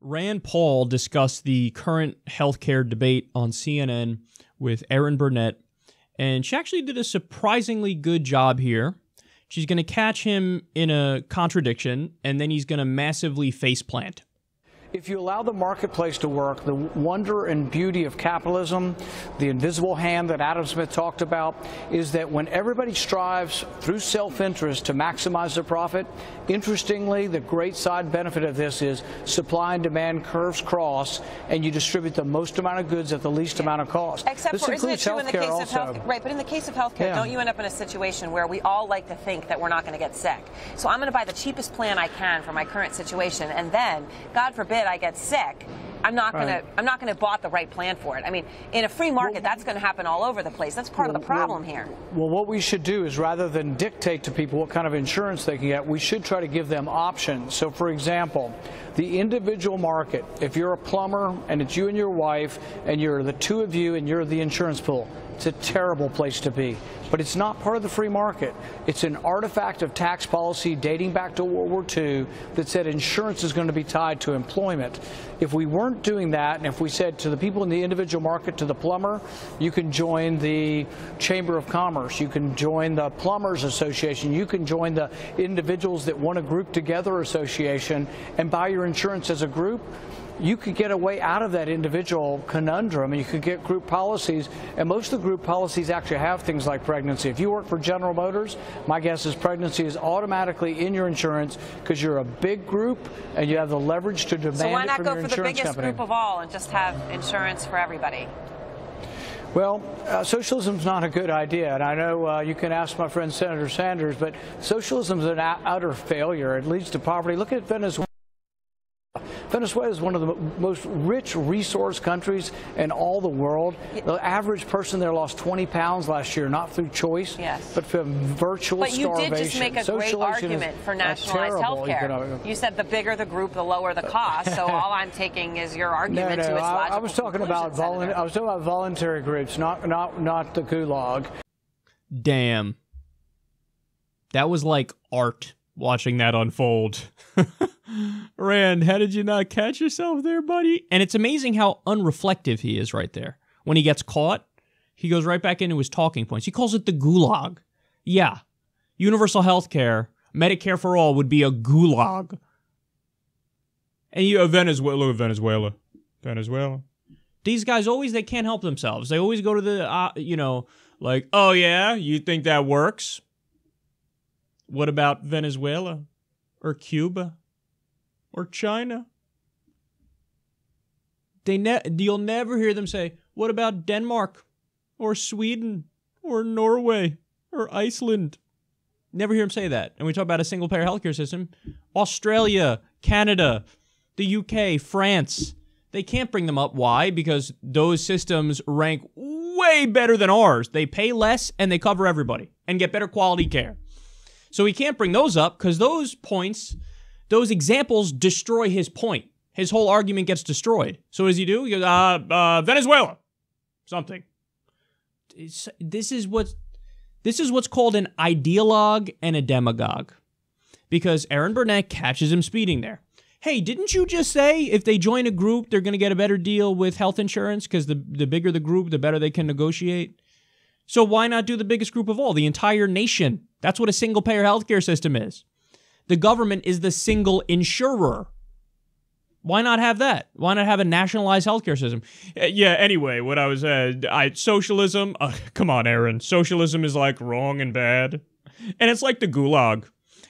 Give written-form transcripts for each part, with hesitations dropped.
Rand Paul discussed the current healthcare debate on CNN with Erin Burnett, and she actually did a surprisingly good job here. She's going to catch him in a contradiction, and then he's going to massively faceplant. If you allow the marketplace to work, the wonder and beauty of capitalism, the invisible hand that Adam Smith talked about, is that when everybody strives through self-interest to maximize their profit, interestingly, the great side benefit of this is supply and demand curves cross, and you distribute the most amount of goods at the least amount of cost. Except this for, isn't it true in the case of health? Right, but in the case of healthcare, don't you end up in a situation where we all like to think that we're not going to get sick? So I'm going to buy the cheapest plan I can for my current situation, and then, God forbid, I get sick. I'm not going to bought the right plan for it. I mean, in a free market, that's going to happen all over the place. That's part of the problem here. Well, what we should do is, rather than dictate to people what kind of insurance they can get, we should try to give them options. So, for example, the individual market, if you're a plumber and it's you and your wife and you're the two of you and you're the insurance pool, it's a terrible place to be. But it's not part of the free market. It's an artifact of tax policy dating back to World War II that said insurance is going to be tied to employment. If we weren't doing that, and if we said to the people in the individual market, to the plumber, you can join the Chamber of Commerce, you can join the Plumbers Association, you can join the Individuals That Want to Group Together Association and buy your insurance as a group, you could get a way out of that individual conundrum, and you could get group policies. And most of the group policies actually have things like pregnancy. If you work for General Motors, my guess is pregnancy is automatically in your insurance because you're a big group and you have the leverage to demand it from your insurance company. So why not go for the biggest group of all and just have insurance for everybody? Well, socialism's not a good idea, and I know you can ask my friend Senator Sanders, but socialism's an utter failure. It leads to poverty. Look at Venezuela. Venezuela is one of the most rich resource countries in all the world. The average person there lost 20 pounds last year, not through choice, but from virtual starvation. But you did just make a great argument for nationalized health care. You said the bigger the group, the lower the cost. So all I'm taking is your argument to its logical I was talking about voluntary groups, not the Gülag. Damn. That was like art, watching that unfold. Rand, how did you not catch yourself there, buddy? And it's amazing how unreflective he is right there. When he gets caught, he goes right back into his talking points. He calls it the Gulag. Yeah. Universal health care, Medicare for all would be a Gulag. And you, Venezuela. These guys always, they can't help themselves. They always go to the, like, oh yeah, you think that works? What about Venezuela? Or Cuba? Or China? You'll never hear them say, what about Denmark? Or Sweden? Or Norway? Or Iceland? Never hear them say that. And we talk about a single-payer healthcare system. Australia, Canada, the UK, France. They can't bring them up. Why? Because those systems rank way better than ours. They pay less and they cover everybody and get better quality care. So he can't bring those up because those points, those examples destroy his point. His whole argument gets destroyed. So what does he do? He goes, Venezuela. Something. This is what's called an ideologue and a demagogue. Because Erin Burnett catches him speeding there. Hey, didn't you just say if they join a group, they're going to get a better deal with health insurance? Because the bigger the group, the better they can negotiate. So why not do the biggest group of all, the entire nation? That's what a single-payer healthcare system is. The government is the single insurer. Why not have that? Why not have a nationalized healthcare system? Yeah, anyway, what I was... socialism... come on, Aaron. Socialism is like wrong and bad. And it's like the Gulag.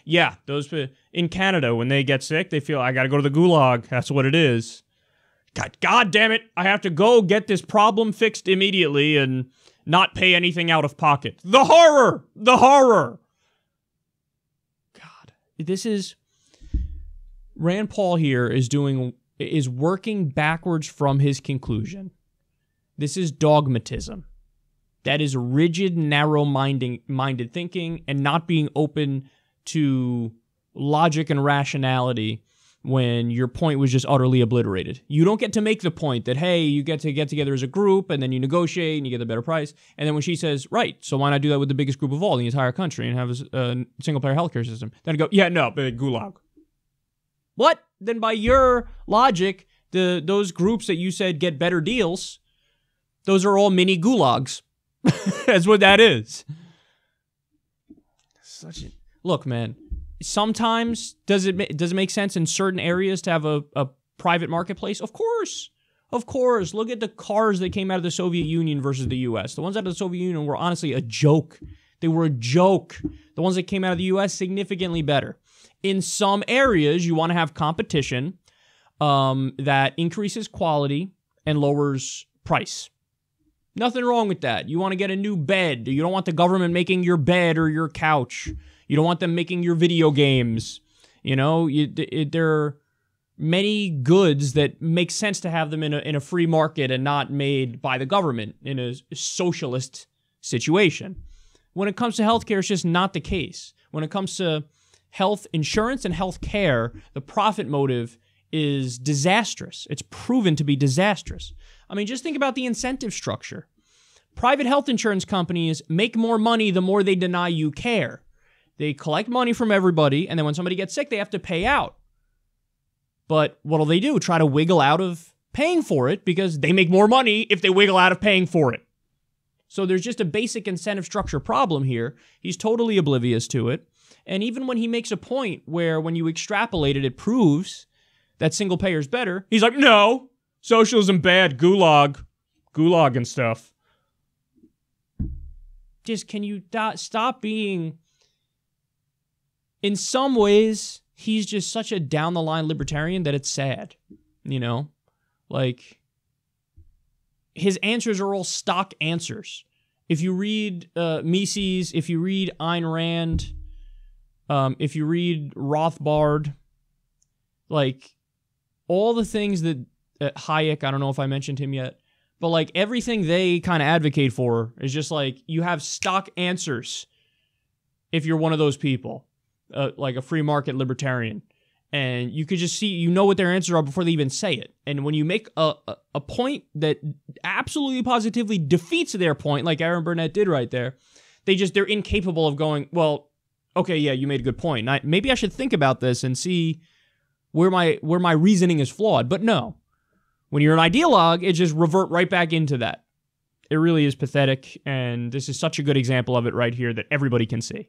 Yeah, those... In Canada, when they get sick, they feel, I gotta go to the Gulag. That's what it is. God damn it. I have to go get this problem fixed immediately and not pay anything out of pocket. The horror! The horror! God. This is... Rand Paul here is working backwards from his conclusion. This is dogmatism. That is rigid, narrow-minded thinking and not being open to logic and rationality when your point was just utterly obliterated. You don't get to make the point that, hey, you get to get together as a group and then you negotiate and you get a better price. And then when she says, right, so why not do that with the biggest group of all, the entire country, and have a single-payer healthcare system? Then I go, yeah, no, but Gulag. What? What? Then by your logic, those groups that you said get better deals, those are all mini gulags. That's what that is. Look, man. Sometimes does it make sense in certain areas to have a private marketplace? Of course. Of course. Look at the cars that came out of the Soviet Union versus the U.S. The ones out of the Soviet Union were honestly a joke. They were a joke. The ones that came out of the U.S. significantly better. In some areas, you want to have competition that increases quality and lowers price. Nothing wrong with that. You want to get a new bed. You don't want the government making your bed or your couch. You don't want them making your video games. You know, there are many goods that make sense to have them in a free market and not made by the government in a socialist situation. When it comes to healthcare, it's just not the case. When it comes to health insurance and health care, the profit motive is disastrous. It's proven to be disastrous. I mean, just think about the incentive structure. Private health insurance companies make more money the more they deny you care. They collect money from everybody, and then when somebody gets sick, they have to pay out. But what'll they do? Try to wiggle out of paying for it because they make more money if they wiggle out of paying for it. So there's just a basic incentive structure problem here. He's totally oblivious to it. And even when he makes a point where when you extrapolate it, it proves that single payer is better, he's like, no, socialism bad, gulag and stuff. Just can you stop being... In some ways, he's just such a down-the-line libertarian that it's sad, you know? Like, his answers are all stock answers. If you read Mises, if you read Ayn Rand, if you read Rothbard, like, all the things that Hayek, I don't know if I mentioned him yet, but, like, everything they kind of advocate for is just, like, you have stock answers if you're one of those people. Like a free market libertarian. And you could just see, you know what their answers are before they even say it. And when you make a point that absolutely positively defeats their point, like Aaron Burnett did right there, they're incapable of going, well, okay, yeah, you made a good point. Maybe I should think about this and see where my reasoning is flawed. But no. When you're an ideologue, it just revert right back into that. It really is pathetic, and this is such a good example of it right here that everybody can see.